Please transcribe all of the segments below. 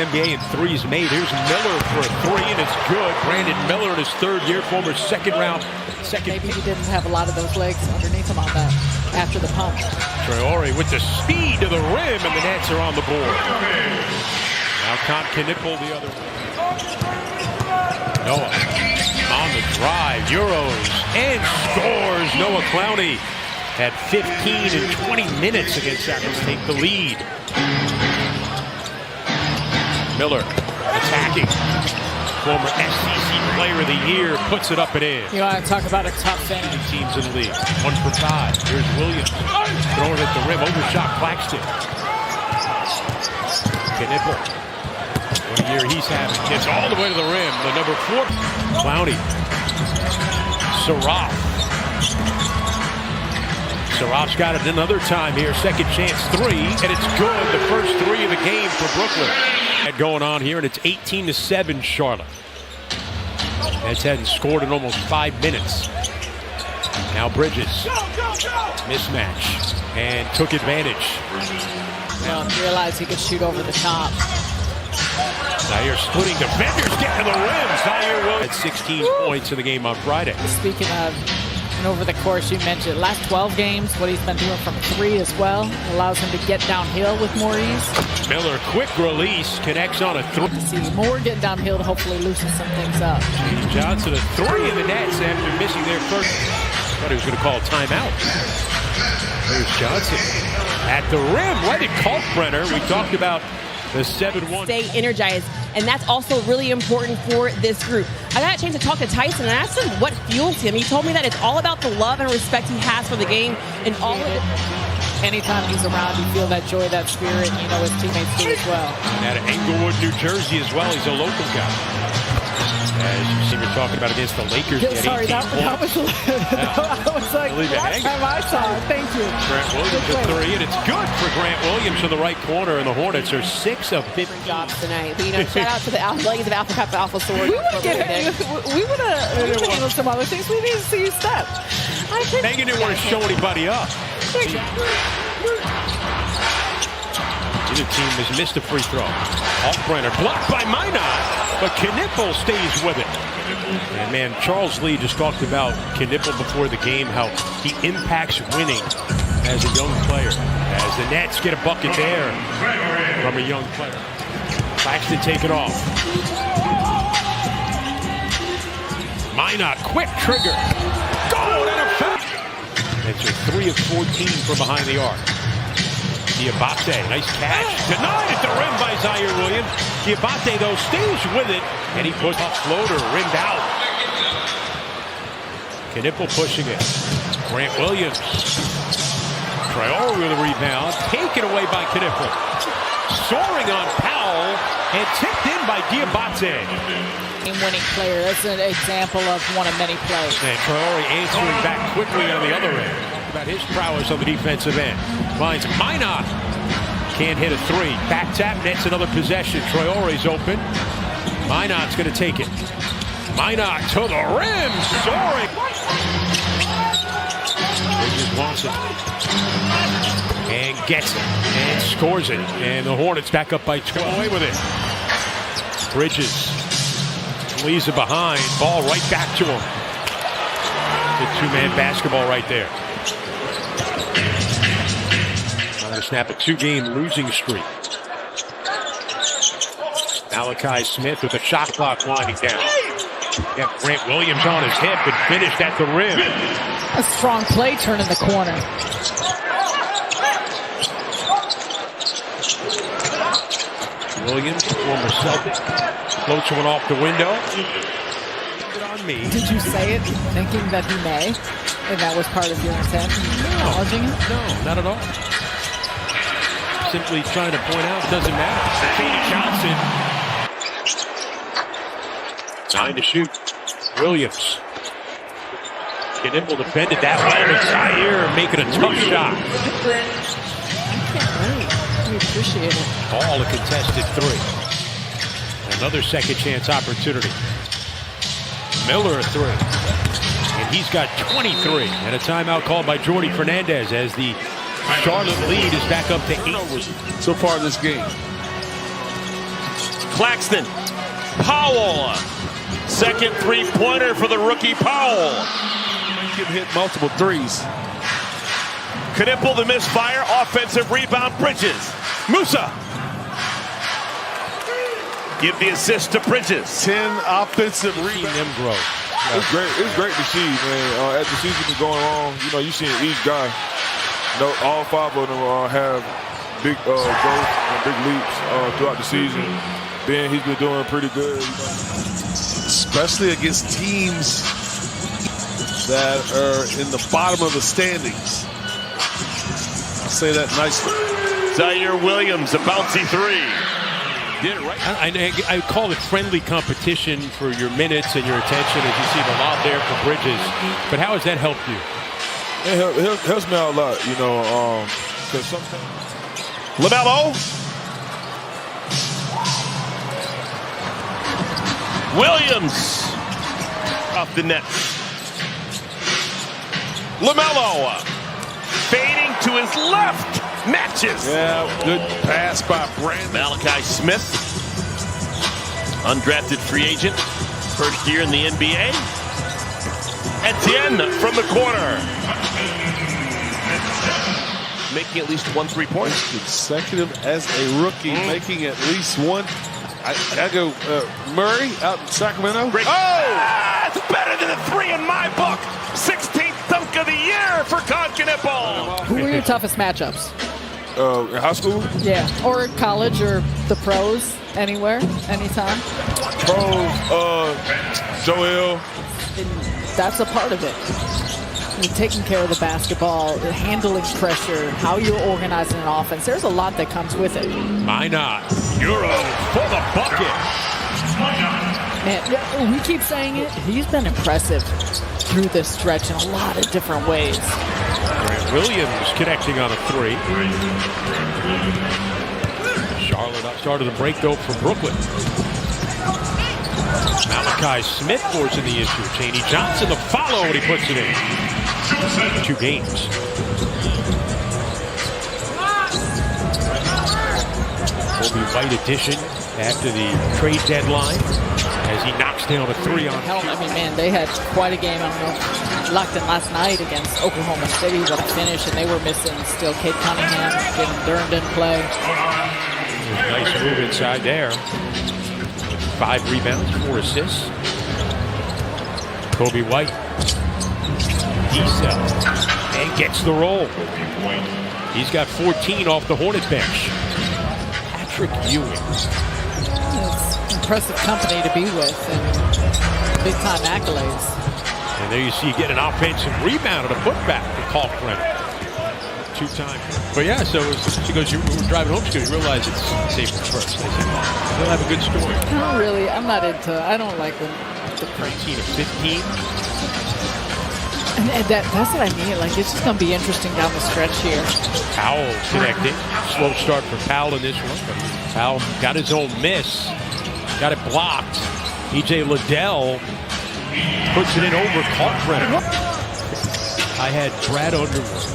NBA in threes made. Here's Miller for a three, and it's good. Brandon Miller in his third year, former second round. Maybe he didn't have a lot of those legs underneath him on that after the pump. Traore with the speed to the rim, and the Nets are on the board. Now Knipple the other way. Noah on the drive, Euros, and scores. Noah Clowney had 15 in 20 minutes against Sacramento, take the lead. Miller attacking. Former SEC Player of the Year puts it up and in. You want to talk about a tough thing. Teams in the league. 1 for 5. Here's Williams. Throwing at the rim. Overshot Claxton. Knipple. What a year he's having. Gets all the way to the rim. The number 4. Clowney. Saraf's got it another time here. Second chance three, and it's good. The first three of the game for Brooklyn. Going on here, and it's 18-7 Charlotte. Nets hadn't scored in almost 5 minutes. Now Bridges. Mismatch. And took advantage. Well, realized he could shoot over the top. Zaire splitting defenders, getting to the rim. Zaire will at 16 points in the game on Friday. Speaking of, and over the course you mentioned, last 12 games, what he's been doing from 3 as well, allows him to get downhill with more ease. Miller, quick release, connects on a 3. See more getting downhill to hopefully loosen some things up. James Johnson, a 3 in the Nets after missing their first. Thought he was going to call a timeout. There's Johnson at the rim, right at Kalkbrenner. We talked about the 7-1. Stay energized, and that's also really important for this group. I got a chance to talk to Tyson and ask him what fuels him. He told me that it's all about the love and respect he has for the game and all of it. Anytime he's around, you feel that joy, that spirit, and you know his teammates do as well. And out of Englewood, New Jersey as well. He's a local guy. As you see, we're talking about against the Lakers. Sorry, that was I was like, last time I saw it. Thank you. Grant Williams a 3, and it's good for Grant Williams in the right corner, and the Hornets are 6 of 15. Jobs tonight. But, you know, shout out to the ladies of Alpha Kappa Alpha Sword. We would have handled some other things. We need to see you step. Megan didn't want to show anybody up. Either team has missed a free throw. Kalkbrenner blocked by Minott, but Knipple stays with it. And man, Charles Lee just talked about Knipple before the game, how he impacts winning as a young player. As the Nets get a bucket there from a young player. Claxton take it off. Minott, quick trigger. Goal and a foul. Nets are 3 of 14 from behind the arc. Diabaté, nice catch. Denied at the rim by Zaire Williams. Diabaté, though, stays with it, and he puts a floater, rimmed out. Knipple pushing it. Grant Williams. Traore with a rebound. Taken away by Knipple. Soaring on Powell, and tipped in by Diabaté. Game-winning player. That's an example of one of many plays. And Traore answering back quickly on the other end. About his prowess on the defensive end. Finds Minott. Can't hit a 3. Back tap, Nets another possession. Traore's open. Minott's going to take it. Minott to the rim. Soaring. Bridges wants it. And gets it. And scores it. And the Hornets back up by 12. Away with it. Bridges. Leaves it behind. Ball right back to him. The 2-man basketball right there. Trying to snap a 2-game losing streak. Malachi Smith with a shot clock winding down. Got Grant Williams on his hip and finished at the rim. A strong play turn in the corner. Williams, former Celtic, floats one off the window. On me. Did you say it thinking that he may? And that was part of your intent? Acknowledging it? No, not at all. Simply trying to point out, doesn't matter. Johnson. 9 to shoot. Williams. Knipple defended that well. And Zaire making a tough shot. We appreciate it. Ball a contested 3. Another second chance opportunity. Miller a 3. And he's got 23. And a timeout called by Jordy Fernandez as the Charlotte lead is back up to 8. So far in this game. Claxton. Powell. Second three-pointer for the rookie Powell. He can hit multiple threes. Knipple the misfire. Offensive rebound. Bridges. Moussa. Give the assist to Bridges. 10 offensive Seeing rebounds. them grow. It's great. It's great to see, man. As the season is going on, you seeing each guy. All 5 of them have big growth and big leaps throughout the season. Ben, he's been doing pretty good. Especially against teams that are in the bottom of the standings. I'll say that nicely. Zaire Williams, a bouncy three. Did it right. I call it friendly competition for your minutes and your attention as you see the lob there for Bridges. But how has that helped you? It helps me out a lot, because sometimes. LaMelo. Williams off the net. LaMelo fading to his left. Matches. Yeah, good pass by Brandon. Malachi Smith, undrafted free agent, first year in the NBA. Etienne from the corner, making at least 1 3-pointer. Consecutive as a rookie, making at least one. I go Murray out in Sacramento. Great. Oh, it's better than a 3 in my book. 16th dunk of the year for Knipple. Who were your toughest matchups? In high school, Yeah, or college, or the pros, anywhere, anytime. Joel. And that's a part of it. You're taking care of the basketball, handling pressure, how you're organizing an offense. There's a lot that comes with it. Minott. Euro for the bucket. Man, we keep saying it. He's been impressive through this stretch in a lot of different ways. Williams connecting on a 3. Charlotte started the break though for Brooklyn. Malachi Smith forcing the issue. Chaney Johnson the follow and he puts it in. 2 games. Kobe White addition after the trade deadline as he knocks down a 3 on. Hell, I mean, man, they had quite a game. I don't know, locked in last night against Oklahoma City. What a finish, and they were missing still Cade Cunningham. Jalen Duren didn't play. Nice move inside there. 5 rebounds, 4 assists. Kobe White. D-cell. And gets the roll. He's got 14 off the Hornets bench. Patrick Ewing. It's impressive company to be with and big-time accolades. And there you see you get an offensive rebound and a putback for Kalkbrenner. 2-time. But yeah, so she goes, you were driving home, she goes, you realize it's safety first. I said, well, they'll have a good story. Not really. I'm not into, I don't like when the 19 of 15. And that's what I mean. Like, it's just going to be interesting down the stretch here. Powell connecting. Slow start for Powell in this one. But Powell got his own miss. Got it blocked. E.J. Liddell puts it in over Kalkbrenner. I had Brad Underwood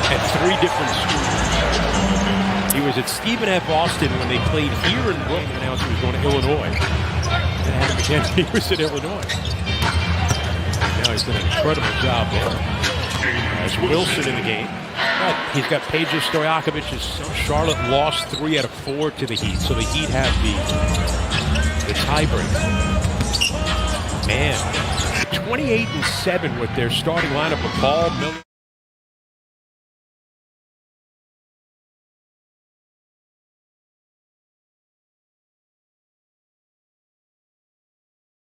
at 3 different schools. He was at Stephen F. Austin when they played here in Brooklyn. Announced he was going to Illinois. And Adam again, he was at Illinois. Now he's done an incredible job there. There's Wilson in the game. But he's got Peja Stojakovic's son. Charlotte lost 3 out of 4 to the Heat, so the Heat have the tiebreaker. Man, 28-7 with their starting lineup of Ball, Miller.